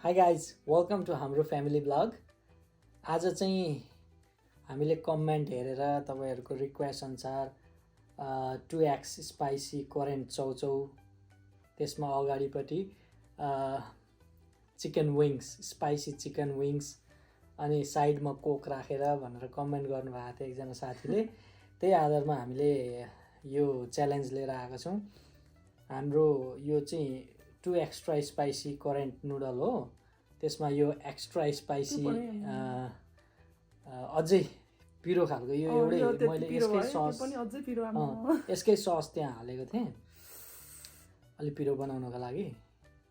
Hi guys, welcome to Hamro family vlog. आज चाहिँ हामीले कमेन्ट हेरेर तपाईहरुको रिक्वेस्ट अनुसार 2x स्पाइसी कोरियन चौचौ त्यसमा अगाडिपटि chicken wings spicy chicken wings अनि साइडमा कोक राखेर भनेर कमेन्ट गर्नुभएको थियो एकजना साथीले त्यही आधारमा हामीले यो च्यालेन्ज लिएर आएको छौं हाम्रो यो चाहिँ 2 एक्स्ट्रा स्पाइसी कोरियन नुडल हो त्यसमा यो एक्स्ट्रा स्पाइसी अझै पिरो खालको यो एउटै मैले यसकै सस त्यहाँ हालेको थिएँ अलि पिरो बनाउनको लागि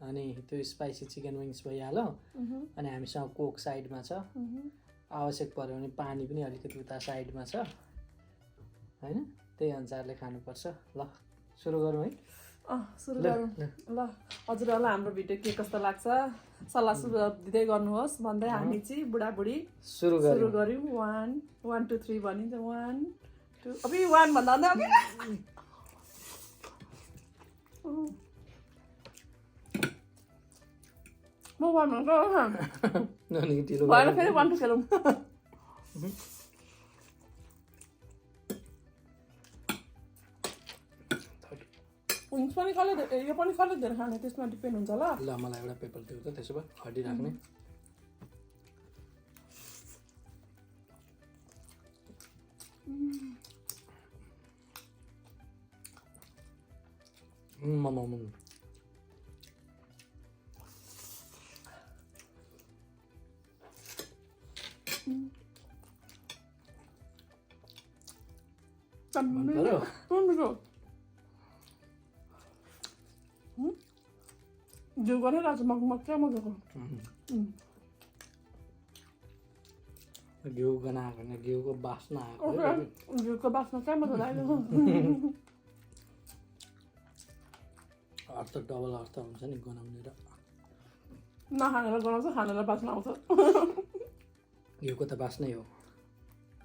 अनि त्यो स्पाइसी चिकन विंग्स भइहाल्यो अनि हामीसँग कोक साइडमा छ आवश्यक पर्यो भने पानी पनि अलिकति उता साइडमा छ हैन त्यही अनुसारले खानुपर्छ ल सुरु गरौँ है सुरु गरौँ ल हजुरहरुलाई हाम्रो भिडियो के कस्तो लाग्छ सल्लाह सुझाव दिँदै गर्नुहोस् भन्दै हामी चाहिँ बुढाबुढी सुरु गर्यौं 1 1 2 3 भनिन्छ 1 2 अबि 1 भन्दा अबि म 1 भन्छु ननी ढिलो भएर फेरि 1 2 खेलौँ विंग्स पनि कसले यो पनि कसले धेरै खाने त्यसमा डिपेन्ड हुन्छ ल मलाई एउटा पेपर दिऊ त त्यसो भए हड्डी राख्ने मम जो गर्ने राज मग क्या मजाको घिउ गनाएको हैन घिउको बास्ना आएको घिउको बास्ना क्या मजा लाग्यो अर्थ डबल अर्थ हुन्छ नि गनाउने र नखानेलाई गनाउँछ खानेलाई बास्ना आउँछ घिउको त बास्नै हो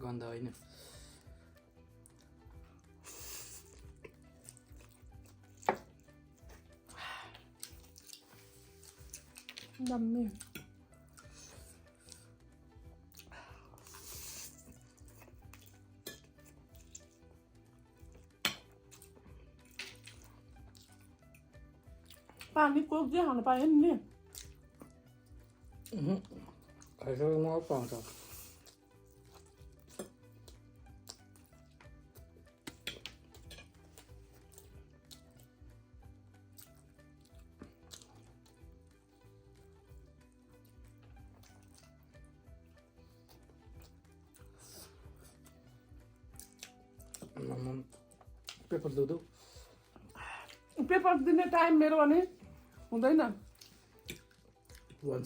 गन्ध होइन Yummy. पानी कोक चाहिँ खानु पाएन नि खाइसकेमा पाउँछ पेपर दो पेपर दिने टाइम मेरो भने हुँदैन 1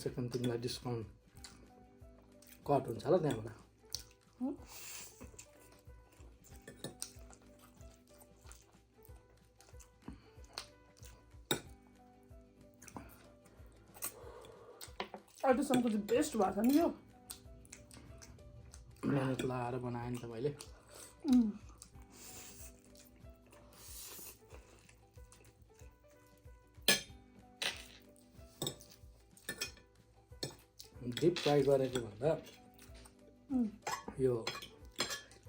सेकेन्ड तिमीलाई डिस्काउन्ट कट हुन्छ होला त्यहाँबाट अहिलेसम्मको चाहिँ बेस्ट भएको छ नि यो मेहनत लगाएर बनाएँ नि त मैले डिप फ्राई गरेको भन्दा यो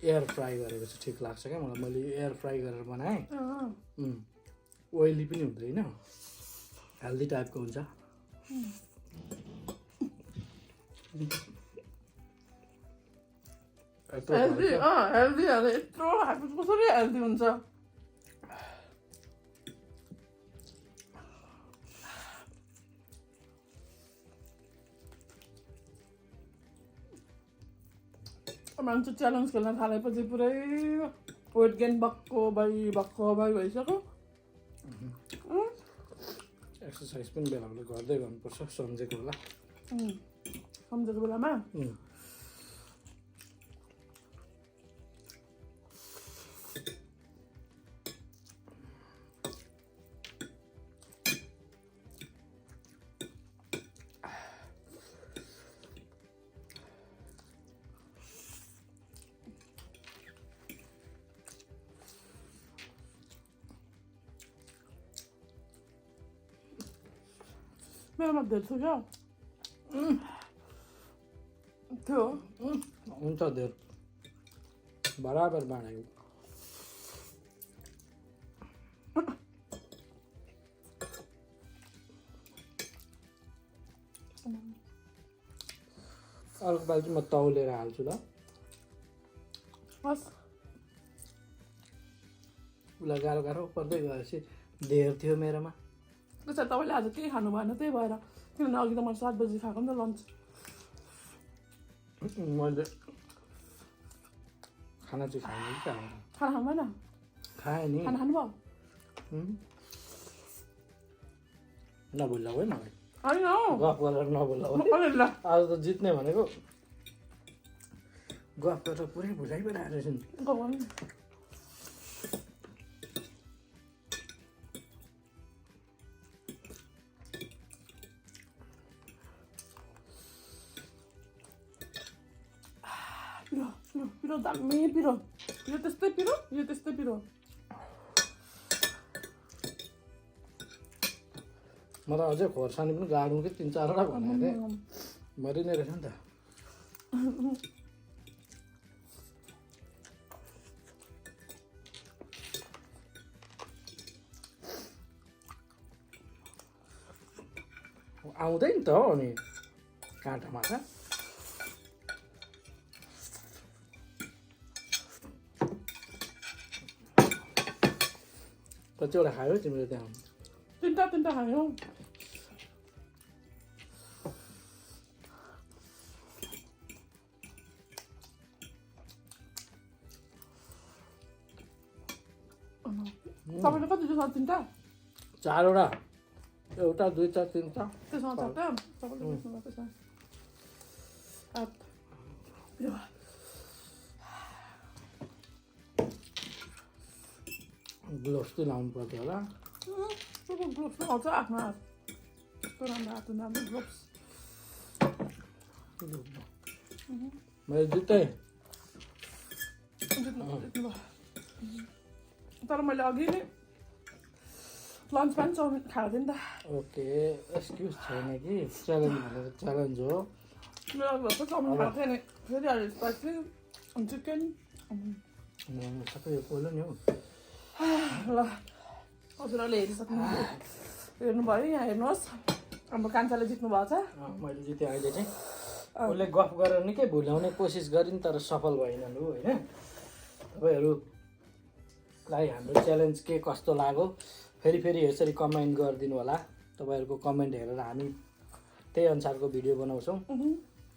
एयर फ्राई गरेको चाहिँ ठिक लाग्छ क्या मलाई मैले एयर फ्राई गरेर बनाएँ ओइली पनि हुँदैन हेल्दी टाइपको हुन्छ हेल्दी यत्रो कसरी हेल्दी हुन्छ मान्छे च्यालेन्ज खेल्न थालेपछि पुरै वेट गेन बक्को भइसक्यो एक्सर्साइज पनि बेला बेला गर्दै गर्नुपर्छ सम्झेको बेलामा मेरोमा धेरै छ क्या थियो हुन्छ धेर बराबर बनायो अर्को पालि चाहिँ म तौलेर हाल्छु ल बस उसलाई गाह्रो गाह्रो पर्दै गएपछि धेर थियो मेरोमा त्यसो तपाईँले आज केही खानु भएन त्यही भएर किनभने अघि त मैले 7 बजी खाएको नि त लन्च मैले खाना चाहिँ खाएँ कि खाना खानु भएन खाएँ नि खाना खानुभयो नभुल्लाऊ है मलाई होइन गफ गरेर नभुल्लाऊ ल आज त जित्ने भनेको गफ गरेर पुरै भुलाइ पनि आएको रहेछ नि पिरो दामी पिरो यो त्यस्तै पिरो यो त्यस्तै पिरो म त अझै खोर्सानी पनि गाडौँ कि 3-4 वटा भनेको थिएँ मरि नै रहेछ नि त आउँदैन त हो अनि काँटा माछा कतिवटा खायो तिमीले त्यहाँ तिनवटा खायो तपाईँले कति जस्तो 3टा 4वटा एउटा 2टा 3टा त्यसमा 4टा तपाईँले त्यसमा त्यसमा ग्लोभ्स चाहिँ लाउनु पर्थ्यो होला ग्लोभ्स आउँछ आफ्नो हात यस्तो राम्रो हात राम्रो ग्लोभ्स मैले जित्दै तर मैले अघि नै लन्चमा पनि चाउमिन खाएको थिएँ नि त ओके एक्सक्युज छैन कि च्यालेन्ज भनेको च्यालेन्ज हो मेरो अघि भर्खर चाउमिन खाएको थिएँ नि फेरि अहिले स्पाइसी चिकन सबै यो पोलो नि हौ ल हजुरहरूले हेरिसक्नु हेर्नुभयो यहाँ हेर्नुहोस् हाम्रो कान्छाले जित्नु भएको छ मैले जितेँ अहिले चाहिँ उसले गफ गरेर निकै भुल्याउने कोसिस गरिन् तर सफल भएनन् होइन तपाईँहरूलाई हाम्रो च्यालेन्ज के कस्तो लाग्यो फेरि यसरी कमेन्ट गरिदिनु होला तपाईँहरूको कमेन्ट हेरेर हामी त्यही अनुसारको भिडियो बनाउँछौँ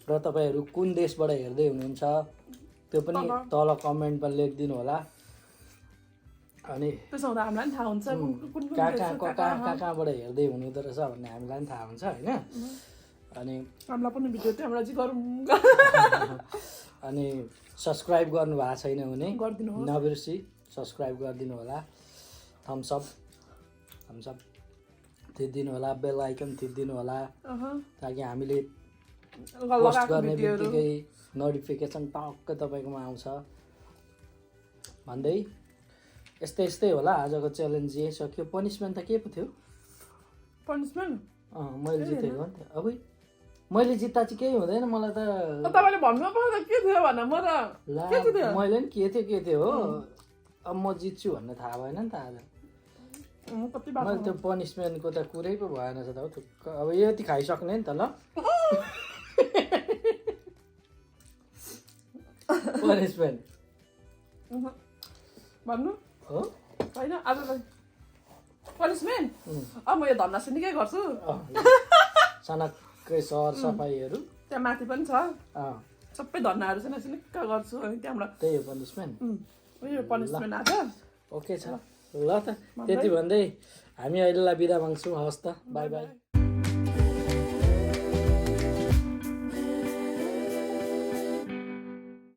र तपाईँहरू कुन देशबाट हेर्दै हुनुहुन्छ त्यो पनि तल कमेन्टमा लेखिदिनु होला अनि त्यसो हुँदा हामीलाई पनि थाहा हुन्छ कहाँबाट हेर्दै हुनुहुँदो रहेछ भन्ने हामीलाई पनि थाहा हुन्छ होइन अनि हामीलाई पनि भिडियो त्यहाँबाट चाहिँ गरौँ अनि सब्सक्राइब गर्नु भएको छैन भने गरिदिनुहोस् नबिर्सी सब्सक्राइब गरिदिनु होला थम्स अप थिचिदिनु होला बेल आइकन थिचिदिनु होला ताकि हामीले पोस्ट गर्ने बित्तिकै नोटिफिकेसन टक्क तपाईँकोमा आउँछ भन्दै यस्तै होला आजको च्यालेन्ज यही सक्यो पनिसमेन्ट त के पो थियो पनिसमेन्ट मैले जितेको नि त अब मैले जित्दा चाहिँ केही हुँदैन मलाई त तपाईँले भन्नु पर्दा के थियो भने म त मैले नि के थियो हो अब म जित्छु भन्ने थाहा भएन नि त आज मैले त्यो पनिसमेन्टको त कुरै पो भएन छ त हो अब यति खाइसक्ने नि त ल पनिसमेन्ट भन्नु हो होइन आज पनिसमेन्ट अब म यो धन्ना निकै गर्छु सनक्कै सर सफाइहरू त्यहाँ माथि पनि छ सबै धन्नाहरू चाहिँ निक्क गर्छु अनि त्यहाँबाट त्यही हो पनिसमेन्ट यो पनिसमेन्ट आज ओके छ ल त त्यति भन्दै हामी अहिलेलाई बिदा माग्छौँ हवस् त बाई बाई